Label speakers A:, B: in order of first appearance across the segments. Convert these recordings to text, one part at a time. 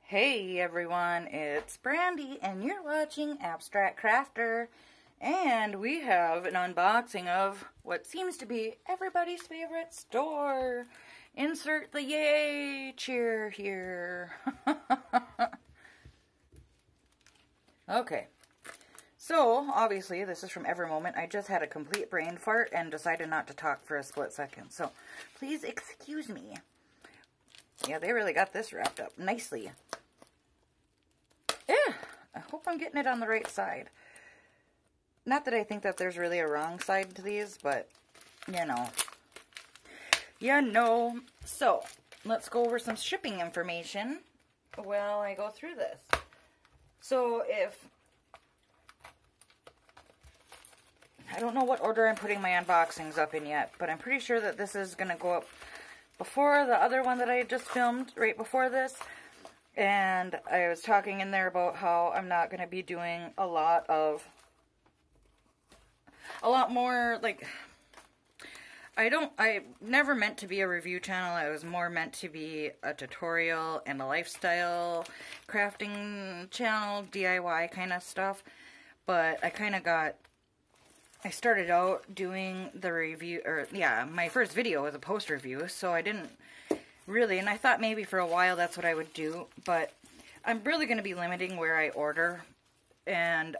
A: Hey everyone, it's Brandy and you're watching Abstract Crafter, and we have an unboxing of what seems to be everybody's favorite store. Insert the yay cheer here. Okay, so obviously this is from Evermoment. I just had a complete brain fart and decided not to talk for a split second, so please excuse me. Yeah, they really got this wrapped up nicely. Yeah, I hope I'm getting it on the right side. Not that I think that there's really a wrong side to these, but, you know. So, let's go over some shipping information while I go through this. So, I don't know what order I'm putting my unboxings up in yet, but I'm pretty sure that this is going to go up before the other one that I just filmed right before this. And I was talking in there about how I'm not going to be doing a lot more, like, I never meant to be a review channel. I was more meant to be a tutorial and a lifestyle crafting channel, DIY kind of stuff. But I started out doing the review, my first video was a post review, so I didn't really, and I thought maybe for a while that's what I would do, but I'm really going to be limiting where I order, and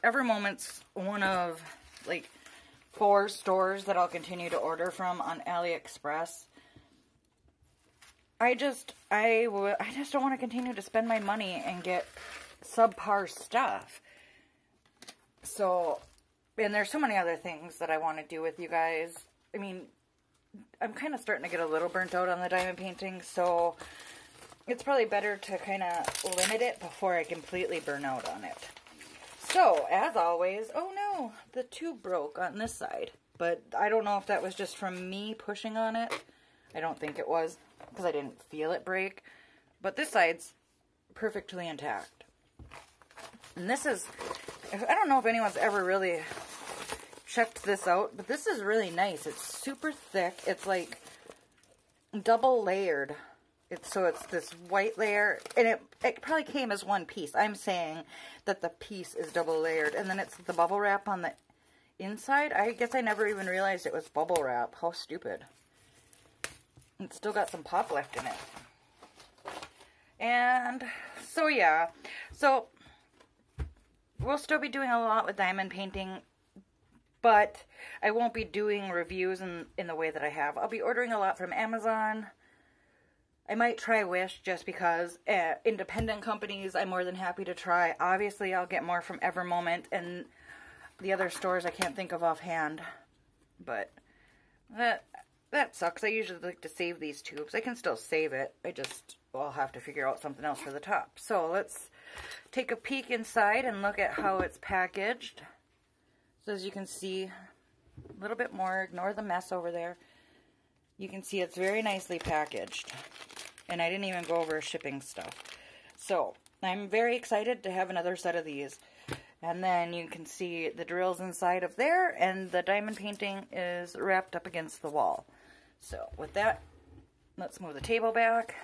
A: Evermoment's one of, like, 4 stores that I'll continue to order from on AliExpress. I just don't want to continue to spend my money and get subpar stuff. So, and there's so many other things that I want to do with you guys. I mean, I'm kind of starting to get a little burnt out on the diamond painting, so it's probably better to kind of limit it before I completely burn out on it. So, as always, oh no, the tube broke on this side, but I don't know if that was just from me pushing on it. I don't think it was, because I didn't feel it break, but this side's perfectly intact. And this is, I don't know if anyone's ever really checked this out, but this is really nice. It's super thick. It's like double layered. So it's this white layer, and it probably came as one piece. I'm saying that the piece is double layered, and then it's the bubble wrap on the inside. I guess I never even realized it was bubble wrap. How stupid. It's still got some pop left in it. And so yeah, so we'll still be doing a lot with diamond painting, but I won't be doing reviews in the way that I have. I'll be ordering a lot from Amazon. I might try Wish just because independent companies I'm more than happy to try. Obviously, I'll get more from Evermoment and the other stores I can't think of offhand. But that sucks. I usually like to save these tubes. I can still save it. I'll have to figure out something else for the top. So let's take a peek inside and look at how it's packaged. So as you can see, a little bit more, ignore the mess over there. You can see it's very nicely packaged. And I didn't even go over shipping stuff. So, I'm very excited to have another set of these. And then you can see the drills inside of there, and the diamond painting is wrapped up against the wall. So, with that, let's move the table back.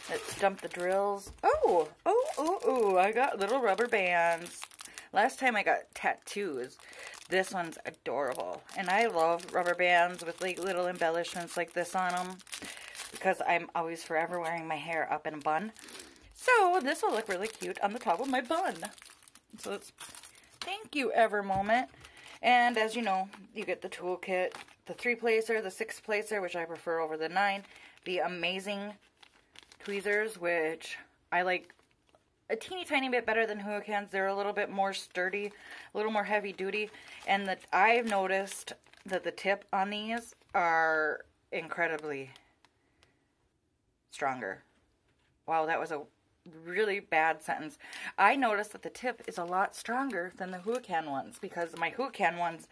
A: Let's dump the drills. Oh, I got little rubber bands. Last time I got tattoos. This one's adorable. And I love rubber bands with like little embellishments like this on them, because I'm always forever wearing my hair up in a bun. So this will look really cute on the top of my bun. So thank you, Evermoment. And as you know, you get the toolkit, the 3-placer, the 6-placer, which I prefer over the 9, the amazing tweezers, which I like a teeny tiny bit better than Huicans. They're a little bit more sturdy, a little more heavy duty, and I've noticed that the tip on these are incredibly stronger. Wow, that was a really bad sentence. I noticed that the tip is a lot stronger than the Huican ones, because my Huican ones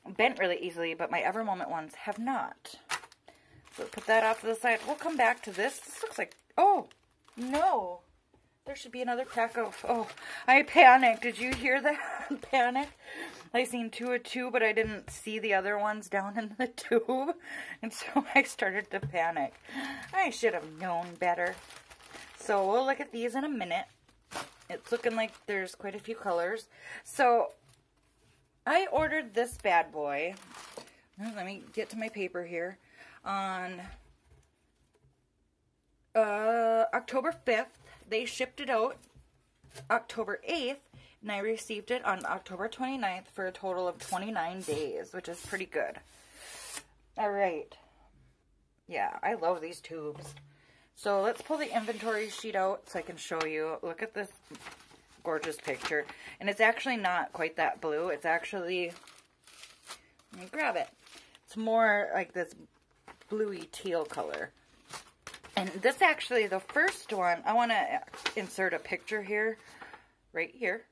A: bent really easily, but my Evermoment ones have not. So put that off to the side. We'll come back to this. This looks like, oh, no. There should be another pack of, oh, I panicked. Did you hear that? Panic? I seen 2 of 2, but I didn't see the other ones down in the tube. And so I started to panic. I should have known better. So we'll look at these in a minute. It's looking like there's quite a few colors. So I ordered this bad boy. Let me get to my paper here. On October 5th. They shipped it out October 8th. And I received it on October 29th for a total of 29 days, which is pretty good. Alright. Yeah, I love these tubes. So let's pull the inventory sheet out so I can show you. Look at this gorgeous picture. And it's actually not quite that blue. It's actually, let me grab it. It's more like this bluey teal color. And this actually, the first one, I want to insert a picture here, right here.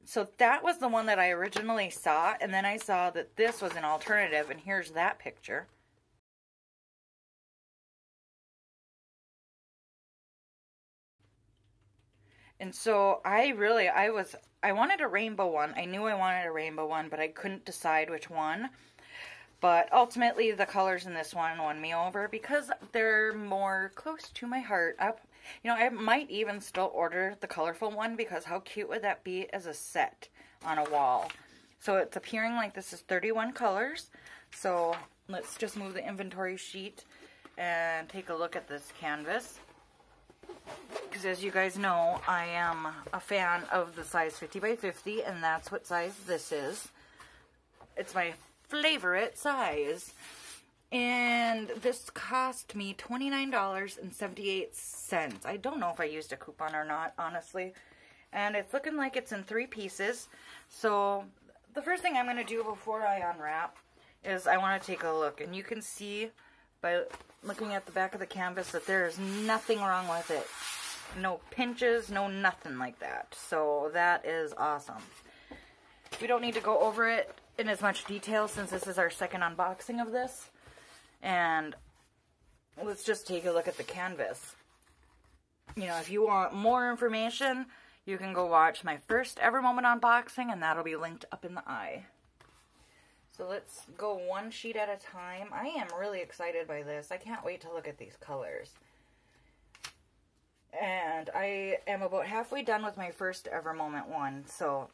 A: So that was the one that I originally saw, and then I saw that this was an alternative, and here's that picture. And so I wanted a rainbow one. I knew I wanted a rainbow one, but I couldn't decide which one. But ultimately, the colors in this one won me over because they're more close to my heart. You know, I might even still order the colorful one because how cute would that be as a set on a wall? So it's appearing like this is 31 colors. So let's just move the inventory sheet and take a look at this canvas. Because as you guys know, I am a fan of the size 50 by 50, and that's what size this is. It's my favorite size. And this cost me $29.78. I don't know if I used a coupon or not, honestly. And it's looking like it's in 3 pieces. So the first thing I'm going to do before I unwrap is I want to take a look. And you can see by looking at the back of the canvas that there is nothing wrong with it. No pinches, no nothing like that. So that is awesome. We don't need to go over it in as much detail since this is our second unboxing of this. And let's just take a look at the canvas. You know, if you want more information, you can go watch my first ever moment unboxing, and that'll be linked up in the eye. So let's go one sheet at a time. I am really excited by this. I can't wait to look at these colors. And I am about halfway done with my first ever moment one. So,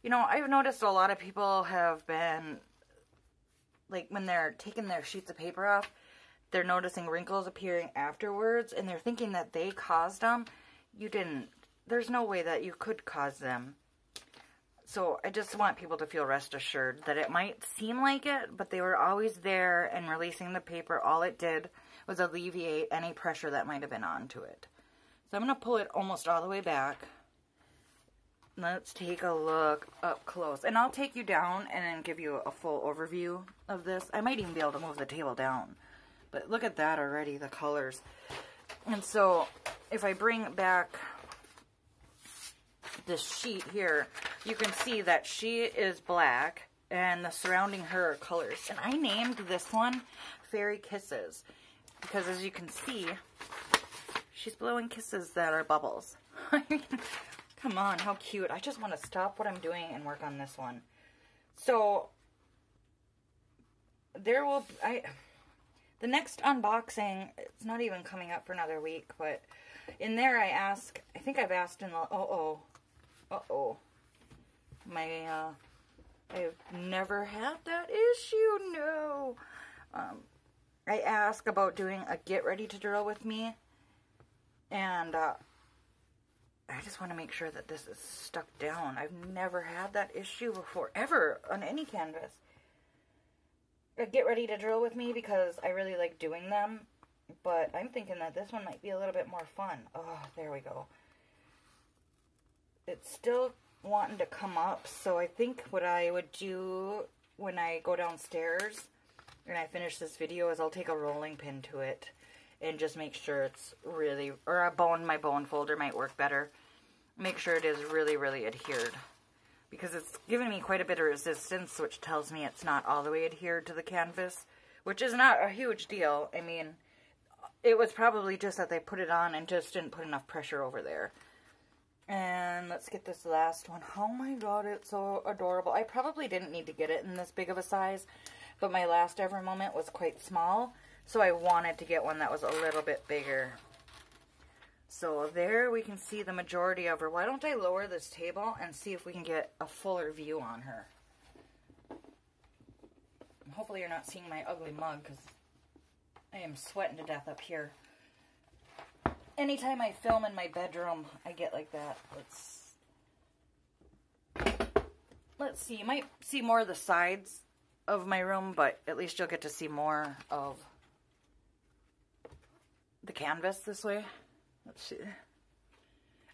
A: you know, I've noticed a lot of people have been, like, when they're taking their sheets of paper off, they're noticing wrinkles appearing afterwards, and they're thinking that they caused them. You didn't. There's no way that you could cause them. So I just want people to feel rest assured that it might seem like it, but they were always there, and releasing the paper, all it did was alleviate any pressure that might have been onto it. So I'm going to pull it almost all the way back. Let's take a look up close. And I'll take you down and then give you a full overview of this. I might even be able to move the table down. But look at that already, the colors. And so if I bring back this sheet here, you can see that she is black and the surrounding her are colors. And I named this one Fairy Kisses because, as you can see, she's blowing kisses that are bubbles. I mean, come on, how cute. I just want to stop what I'm doing and work on this one. So there will the next unboxing, it's not even coming up for another week, but in there I think I've asked in the I've never had that issue, no. I asked about doing a get ready to drill with me, and I just want to make sure that this is stuck down. I've never had that issue before, ever, on any canvas. Get ready to drill with me because I really like doing them, but I'm thinking that this one might be a little bit more fun. Oh, there we go. It's still wanting to come up, so I think what I would do when I go downstairs and I finish this video is I'll take a rolling pin to it and just make sure it's really, or my bone folder might work better. Make sure it is really, really adhered, because it's giving me quite a bit of resistance, which tells me it's not all the way adhered to the canvas, which is not a huge deal. I mean, it was probably just that they put it on and just didn't put enough pressure over there. And let's get this last one. Oh my god, it's so adorable. I probably didn't need to get it in this big of a size, but my last Ever Moment was quite small, so I wanted to get one that was a little bit bigger. So there we can see the majority of her. Why don't I lower this table and see if we can get a fuller view on her? Hopefully you're not seeing my ugly mug, because I am sweating to death up here. Anytime I film in my bedroom, I get like that. Let's see. You might see more of the sides of my room, but at least you'll get to see more of the canvas this way. Let's see.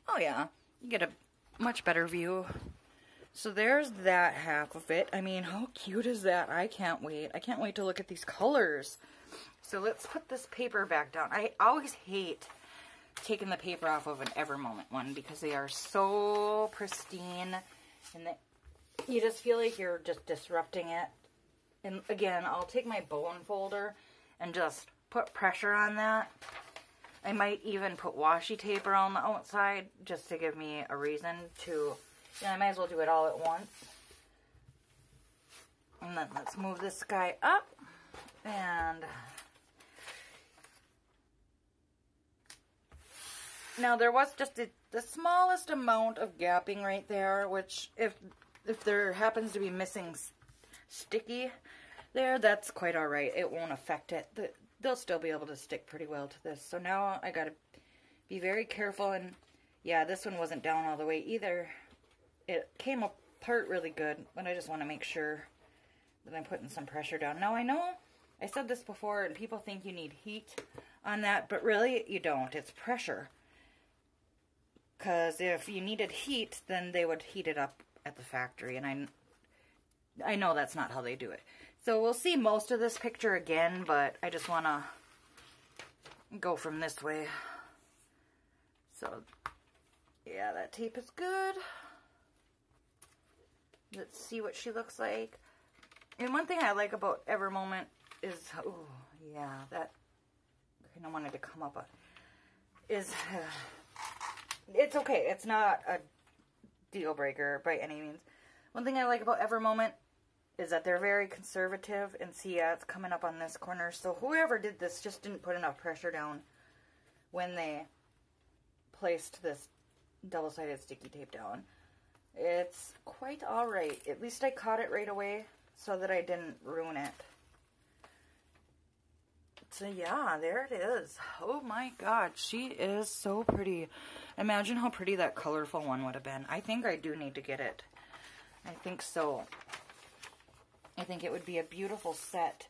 A: Oh yeah, you get a much better view. So there's that half of it. I mean, how cute is that? I can't wait. I can't wait to look at these colors. So let's put this paper back down. I always hate taking the paper off of an Ever Moment one because they are so pristine and you just feel like you're just disrupting it. And again, I'll take my bone folder and just put pressure on that. I might even put washi tape around the outside just to give me a reason to, I might as well do it all at once. And then let's move this guy up and now there was just the smallest amount of gapping right there, which if there happens to be missing sticky there, that's quite alright. It won't affect it. They'll still be able to stick pretty well to this. So now I gotta be very careful, and yeah, this one wasn't down all the way either. It came apart really good, but I just want to make sure that I'm putting some pressure down. Now I know I said this before and people think you need heat on that, but really you don't. It's pressure. Because if you needed heat, then they would heat it up at the factory, and I know that's not how they do it. So we'll see most of this picture again, but I just want to go from this way. So, yeah, that tape is good. Let's see what she looks like. And one thing I like about Ever Moment is, oh, yeah, that kind of wanted to come up, is... it's okay. It's not a deal breaker by any means. One thing I like about Ever Moment is that they're very conservative. And see, yeah, it's coming up on this corner. So whoever did this just didn't put enough pressure down when they placed this double-sided sticky tape down. It's quite alright. At least I caught it right away so that I didn't ruin it. So yeah, there it is. Oh my god, she is so pretty. Imagine how pretty that colorful one would have been. I think I do need to get it. I think so. I think it would be a beautiful set.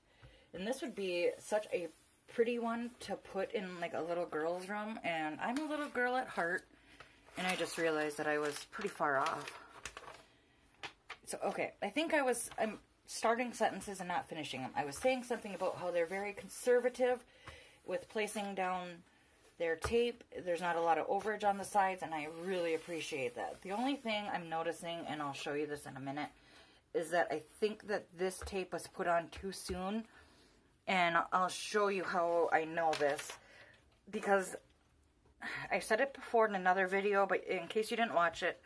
A: And this would be such a pretty one to put in like a little girl's room. And I'm a little girl at heart. And I just realized that I was pretty far off. So, okay. I think I'm starting sentences and not finishing them. I was saying something about how they're very conservative with placing down their tape. There's not a lot of overage on the sides, and I really appreciate that. The only thing I'm noticing, and I'll show you this in a minute, is that I think that this tape was put on too soon, and I'll show you how I know this, because I said it before in another video, but in case you didn't watch it,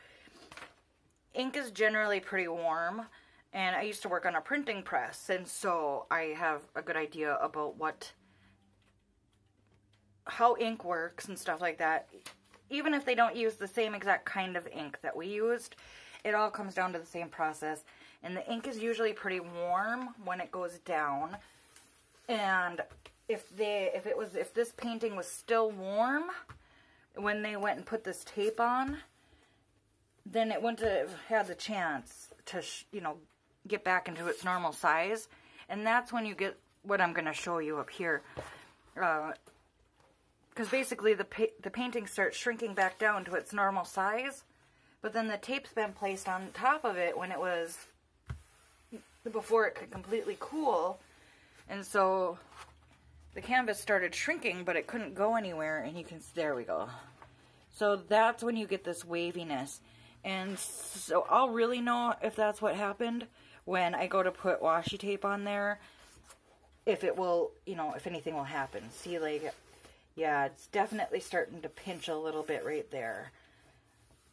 A: ink is generally pretty warm, and I used to work on a printing press, and so I have a good idea about how ink works and stuff like that. Even if they don't use the same exact kind of ink that we used, it all comes down to the same process. And the ink is usually pretty warm when it goes down. And if this painting was still warm when they went and put this tape on, then it wouldn't have had the chance to, get back into its normal size. And that's when you get what I'm going to show you up here. Because basically the painting starts shrinking back down to its normal size. But then the tape's been placed on top of it when it was, before it could completely cool. And so the canvas started shrinking, but it couldn't go anywhere. And you can, there we go. So that's when you get this waviness. And so I'll really know if that's what happened when I go to put washi tape on there. If it will, if anything will happen. See, like, Yeah, it's definitely starting to pinch a little bit right there.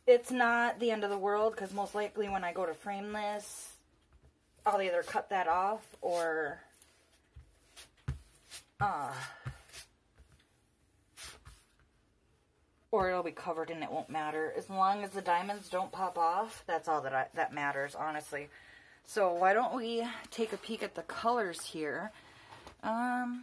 A: It's not the end of the world, because most likely when I go to frame this, I'll either cut that off or it'll be covered and it won't matter. As long as the diamonds don't pop off, that's all that matters, honestly. So why don't we take a peek at the colors here? On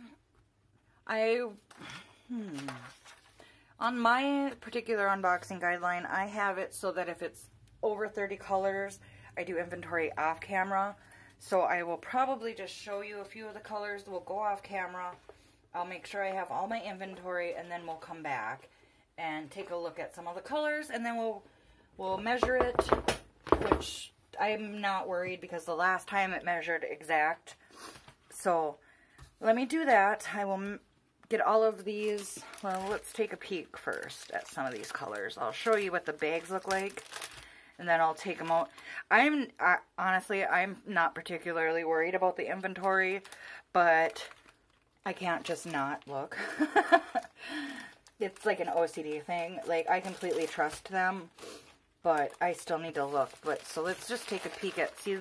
A: my particular unboxing guideline, I have it so that if it's over 30 colors, I do inventory off camera. So I will probably just show you a few of the colors. We'll go off camera. I'll make sure I have all my inventory, and then we'll come back and take a look at some of the colors, and then we'll measure it, which I'm not worried because the last time it measured exact. So let me do that. I will get all of these. Well, let's take a peek first at some of these colors. I'll show you what the bags look like, and then I'll take them out. Honestly, I'm not particularly worried about the inventory, but I can't just not look. It's like an OCD thing. Like, I completely trust them, but I still need to look. But so let's just take a peek at. See,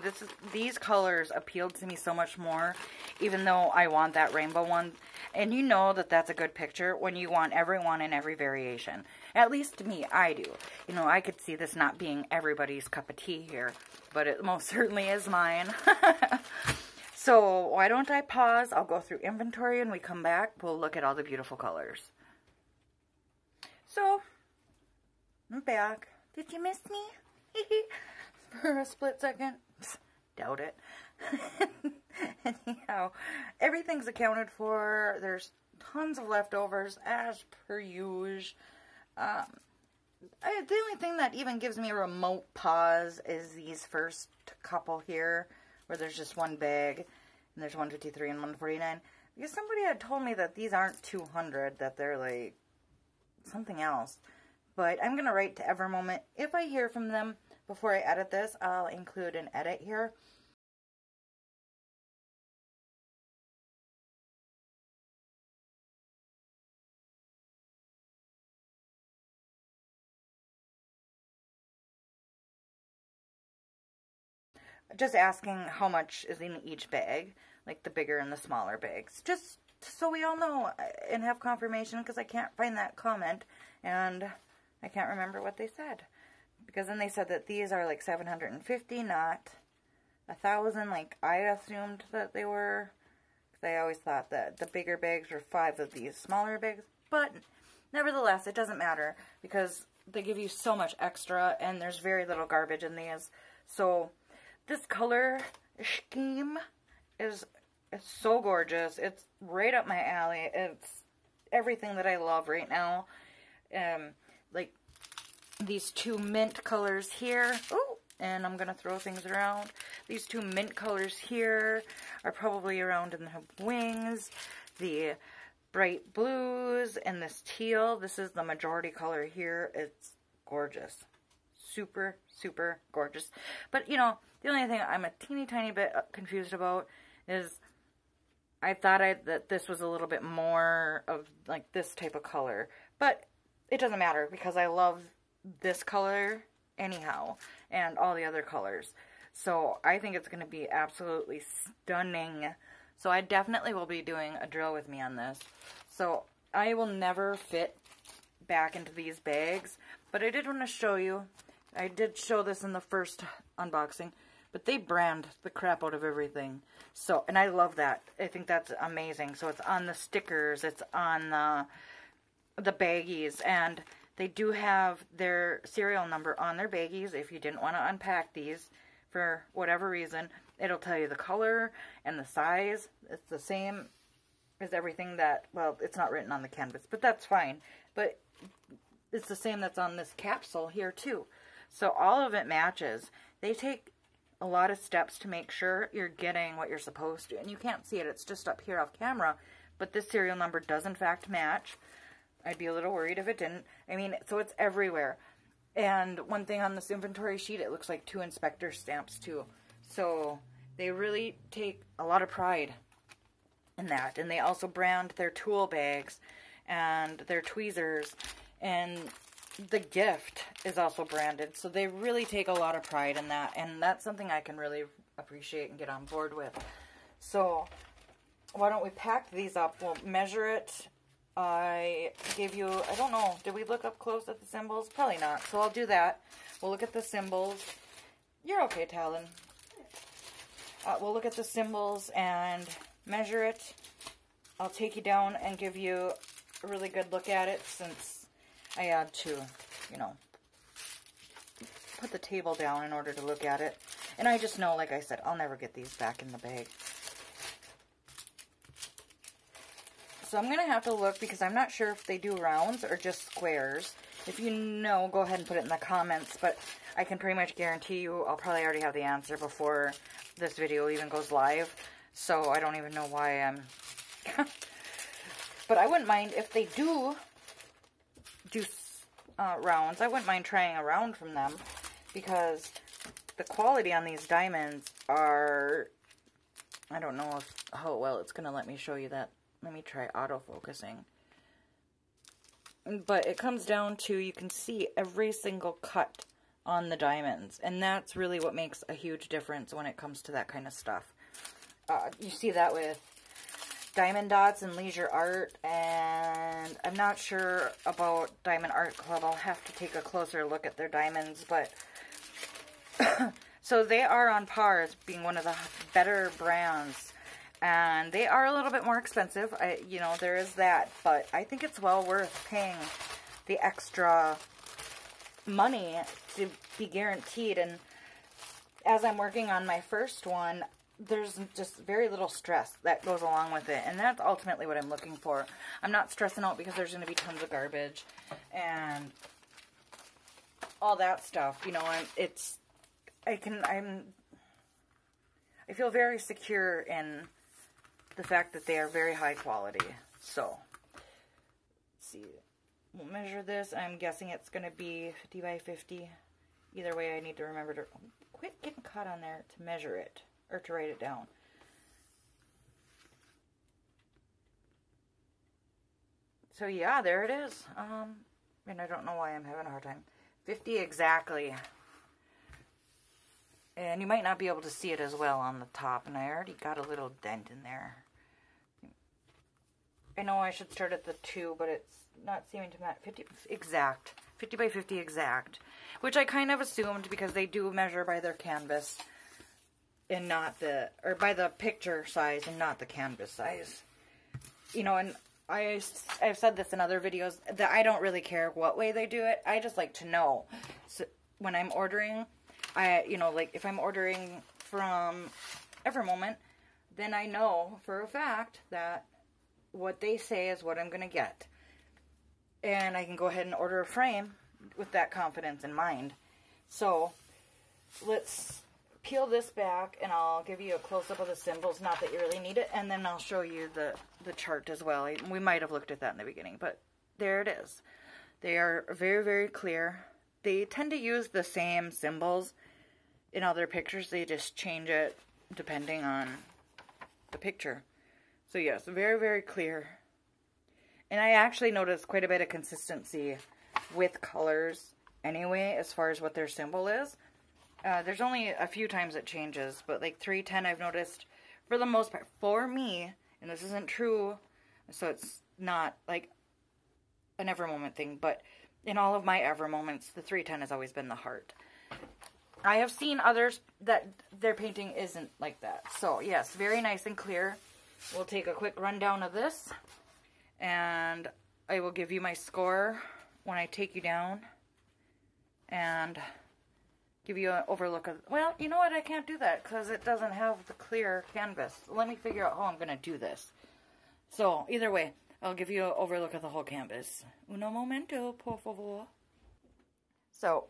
A: these colors appealed to me so much more, even though I want that rainbow one. And you know that that's a good picture when you want everyone in every variation. At least to me, I do. You know, I could see this not being everybody's cup of tea here, but it most certainly is mine. So why don't I pause? I'll go through inventory, and we come back. We'll look at all the beautiful colors. So, I'm back. Did you miss me? For a split second? Doubt it. Anyhow, everything's accounted for. There's tons of leftovers, as per usual. The only thing that even gives me a remote pause is these first couple here, where there's just one bag, and there's 153 and 149. Because somebody had told me that these aren't 200, that they're like something else. But I'm going to write to Evermoment. If I hear from them before I edit this, I'll include an edit here. Just asking how much is in each bag, like the bigger and the smaller bags. Just so we all know and have confirmation, because I can't find that comment, and I can't remember what they said. Because then they said that these are like 750, not 1,000, like I assumed that they were. Because I always thought that the bigger bags were 5 of these smaller bags. But nevertheless, it doesn't matter, because they give you so much extra, and there's very little garbage in these. So this color scheme is so gorgeous. It's right up my alley. It's everything that I love right now. Like these two mint colors here. Ooh, and I'm going to throw things around. These two mint colors here are probably around in the wings. The bright blues and this teal. This is the majority color here. It's gorgeous. Super, super gorgeous. But, you know, the only thing I'm a teeny tiny bit confused about is I thought that this was a little bit more of like this type of color. But it doesn't matter, because I love this color anyhow and all the other colors. So I think it's going to be absolutely stunning. So I definitely will be doing a drill with me on this. So I will never fit back into these bags. But I did want to show you. I did show this in the first unboxing. But they brand the crap out of everything. So, and I love that. I think that's amazing. So it's on the stickers. It's on the baggies. And they do have their serial number on their baggies. If you didn't want to unpack these for whatever reason, it'll tell you the color and the size. It's the same as everything that, well, it's not written on the canvas, but that's fine. But it's the same that's on this capsule here too. So all of it matches. They take a lot of steps to make sure you're getting what you're supposed to. And you can't see it. It's just up here off camera. But this serial number does in fact match. I'd be a little worried if it didn't. I mean, so it's everywhere. And one thing on this inventory sheet, it looks like 2 inspector stamps too. So they really take a lot of pride in that. And they also brand their tool bags. and they're tweezers, and the gift is also branded. So they really take a lot of pride in that, and that's something I can really appreciate and get on board with. So why don't we pack these up? We'll measure it. I gave you, I don't know, did we look up close at the symbols? Probably not. So I'll do that. We'll look at the symbols. You're okay, Talon. We'll look at the symbols and measure it. I'll take you down and give you a really good look at it, since I had to, you know, put the table down in order to look at it. And I just know, like I said, I'll never get these back in the bag. So I'm going to have to look, because I'm not sure if they do rounds or just squares. If you know, go ahead and put it in the comments. But I can pretty much guarantee you I'll probably already have the answer before this video even goes live. So I don't even know why I'm... But I wouldn't mind if they do rounds. I wouldn't mind trying a round from them, because the quality on these diamonds are... I don't know how well it's going to let me show you that. Let me try auto-focusing. But it comes down to, you can see every single cut on the diamonds. And that's really what makes a huge difference when it comes to that kind of stuff. You see that with Diamond Dots and Leisure Art. And I'm not sure about Diamond Art Club. I'll have to take a closer look at their diamonds. But so they are on par as being one of the better brands. And they are a little bit more expensive. You know, there is that. But I think it's well worth paying the extra money to be guaranteed. And as I'm working on my first one, there's just very little stress that goes along with it. And that's ultimately what I'm looking for. I'm not stressing out because there's going to be tons of garbage and all that stuff. You know, I feel very secure in the fact that they are very high quality. So, let's see. We'll measure this. I'm guessing it's going to be 50 by 50. Either way, I need to remember to quit getting caught on there to measure it, or to write it down. So yeah, there it is. And I don't know why I'm having a hard time. 50 exactly. And you might not be able to see it as well on the top, and I already got a little dent in there. I know I should start at the 2, but it's not seeming to match. 50 exact. 50 by 50 exact. Which I kind of assumed, because they do measure by their canvas and not the, or by the picture size and not the canvas size. You know, and I've said this in other videos, that I don't really care what way they do it. I just like to know. So when I'm ordering, you know, like if I'm ordering from Evermoment, then I know for a fact that what they say is what I'm going to get. And I can go ahead and order a frame with that confidence in mind. So, let's peel this back, and I'll give you a close-up of the symbols. Not that you really need it. And then I'll show you the chart as well. We might have looked at that in the beginning, but there it is. They are very, very clear. They tend to use the same symbols in other pictures. They just change it depending on the picture. So yes, very, very clear. And I actually noticed quite a bit of consistency with colors anyway, as far as what their symbol is. There's only a few times it changes, but like 310 I've noticed, for the most part, for me, and this isn't true, so it's not like an Evermoment thing, but in all of my Evermoments, the 310 has always been the heart. I have seen others that their painting isn't like that. So yes, very nice and clear. We'll take a quick rundown of this, and I will give you my score when I take you down and give you an overlook of, well, you know what, I can't do that because it doesn't have the clear canvas. Let me figure out how I'm going to do this. So, either way, I'll give you an overlook of the whole canvas. Uno momento, por favor. So,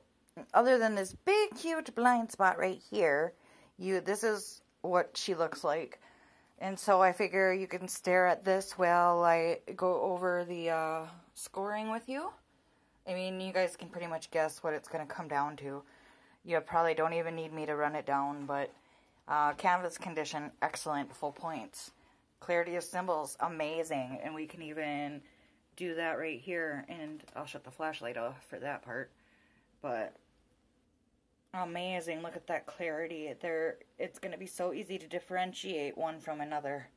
A: other than this big, huge blind spot right here, this is what she looks like. And so I figure you can stare at this while I go over the scoring with you. I mean, you guys can pretty much guess what it's going to come down to. You probably don't even need me to run it down, but canvas condition, excellent, full points. Clarity of symbols, amazing. And we can even do that right here, and I'll shut the flashlight off for that part. But amazing, look at that clarity there. It's going to be so easy to differentiate one from another.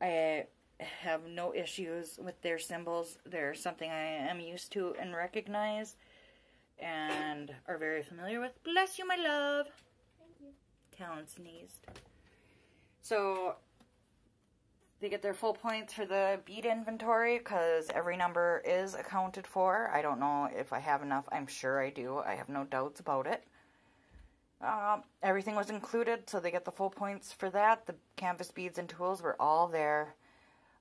A: I have no issues with their symbols. They're something I am used to and recognize and are very familiar with. Bless you, my love.
B: Thank you.
A: Talon sneezed. So they get their full points for the bead inventory because every number is accounted for. I don't know if I have enough. I'm sure I do. I have no doubts about it. Everything was included, so they get the full points for that. The canvas beads and tools were all there.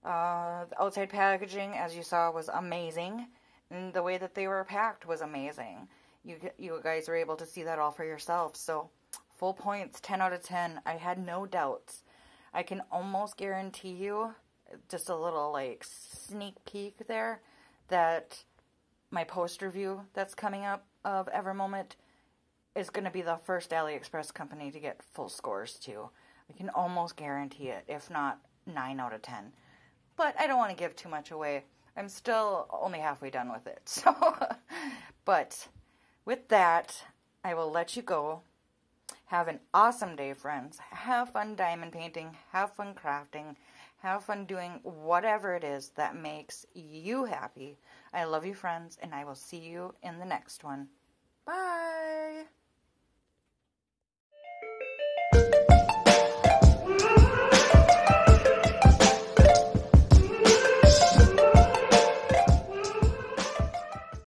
A: The outside packaging, as you saw, was amazing. And the way that they were packed was amazing. You guys were able to see that all for yourself. So, full points, 10 out of 10. I had no doubts. I can almost guarantee you, just a little like sneak peek there, that my post review that's coming up of Evermoment is going to be the first AliExpress company to get full scores too. I can almost guarantee it, if not 9 out of 10. But I don't want to give too much away. I'm still only halfway done with it. So, but with that, I will let you go. Have an awesome day, friends. Have fun diamond painting. Have fun crafting. Have fun doing whatever it is that makes you happy. I love you, friends, and I will see you in the next one. Bye!